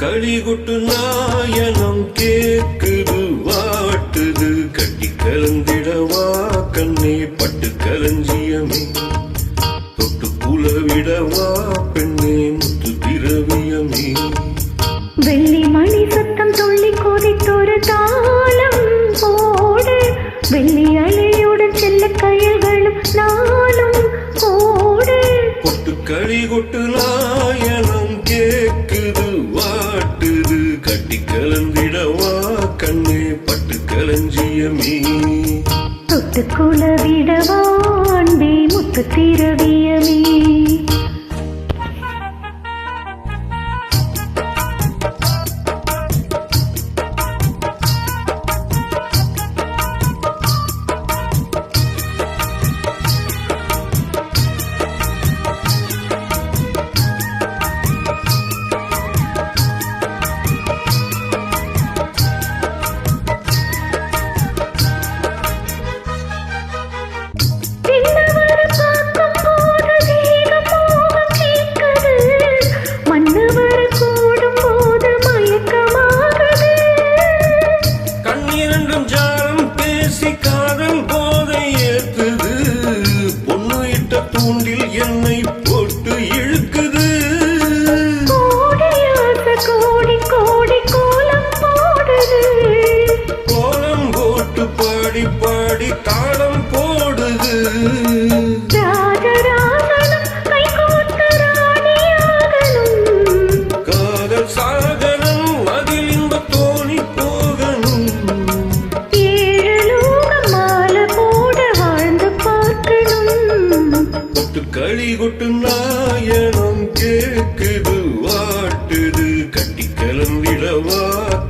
களி கொட்டு நாயனம் கேக்குது வாட்டுது கட்டி கலந்திடவா கண்ணே பட்டு களஞ்சியமே தொட்டு குலவிடவா பெண்ணே முத்து திரவியமே வெள்ளி மணி சத்தம் துள்ளி கொதித்தொரு தாளம் போடு வெள்ளி அலையுடன் செல்ல கயல்களும் நாளும் போடு கொட்டு களி கொட்டு நாயனம் கேக்குது வாட்டுது கட்டி கலந்திடவா கண்ணே பட்டு களஞ்சியமே தொட்டு குலவிடவா அன்பே முத்து திரவியமே தூண்டில் என்னை போட்டு இழுக்குது கோடி கோடி கோலம் போடுது கோலம் போட்டு பாடி பாடி தாளம் போடுது ராஜராஜனும் கை கோர்த்து ராணியாகணும் காதல் சாகனம் அதில் இன்ப தோணி போகணும் ஏழு லோகம் மாலை போட வாழ்ந்து பார்க்கணும் கொட்டு களி கொட்டு நாயனம் கேக்குது வாட்டுது கட்டி கலந்திடவா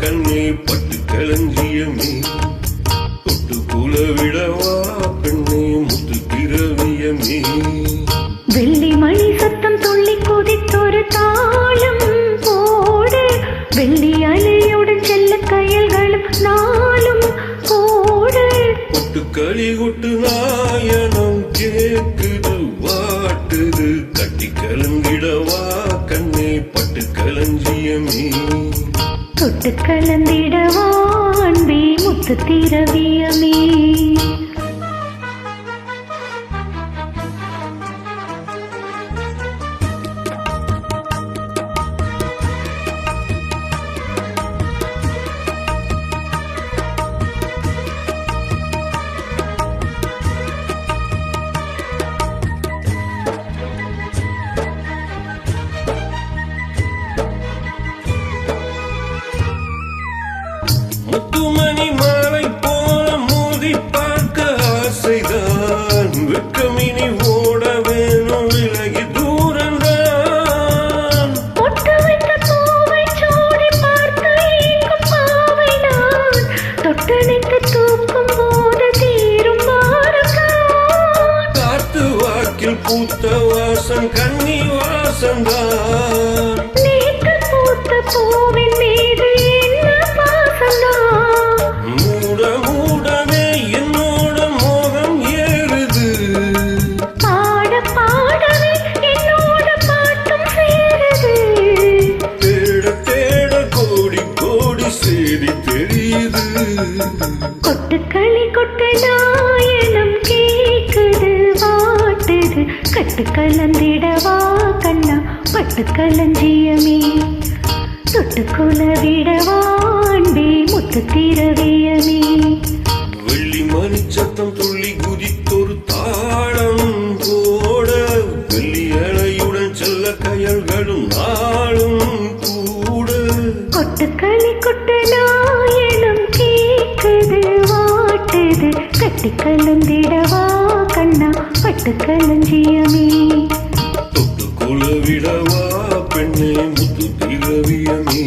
கண்ணே பட்டு களஞ்சியமே தொட்டு குலவிடவா பெண்ணே முத்து திரவியமே வெள்ளி மணி சத்தம் துள்ளி கொதித்தொரு தாளம் போடு வெள்ளி அலையுடன் செல்ல கயல்களும் நாளும் போடு கொட்டு களி கொட்டு நாயனம் கேக்குது வாட்டுது கட்டி கலந்திடவா கண்ணே பட்டு களஞ்சியமே தொட்டு கலந்திடவா அன்பே முத்து திரவியமே முத்துமணி மாலை போல மோதி பார்க்க ஆசைதான் வெட்கமினி ஓட வேணும் விலகி தூரந்தான் பொட்டு வைத்த பூவை சூடி பார்த்து ஏங்கும் பாவை நான் தொட்டணைத்து தூக்கும் போது தீரும் பாருக்கான் காத்து வாக்கில் பூத்த வாசம் கண்ணி வாசந்தான் நேற்று பூத்த பூவின் மீது என்ன பாசம்தான் மூட மூடவே என்னோட மோகம் ஏறுது பாட பாடவே என்னோட பாட்டும் சேருது தேட தேட கோடி கோடி செய்தி தெரியுது கொட்டு களி கொட்டு நாயனம் கேக்குது வாட்டுது கட்டு கலந்திடவா கண்ணா பட்டு களஞ்சியமே தொட்டு குலவிடவா அன்பே முத்து திரவியமே வெள்ளி மணி சத்தம் துள்ளி குதித்தொரு தாளம் போட வெள்ளி அலையுடன் செல்ல கயல்களும் நாளும் கூட கொட்டு களி கொட்டு நாயனம் கேக்குது வாட்டுது கட்டி கலந்திடவா கண்ணா பட்டு களஞ்சியமே தொட்டு குலவிடவா பெண்ணே முத்து திரவியமே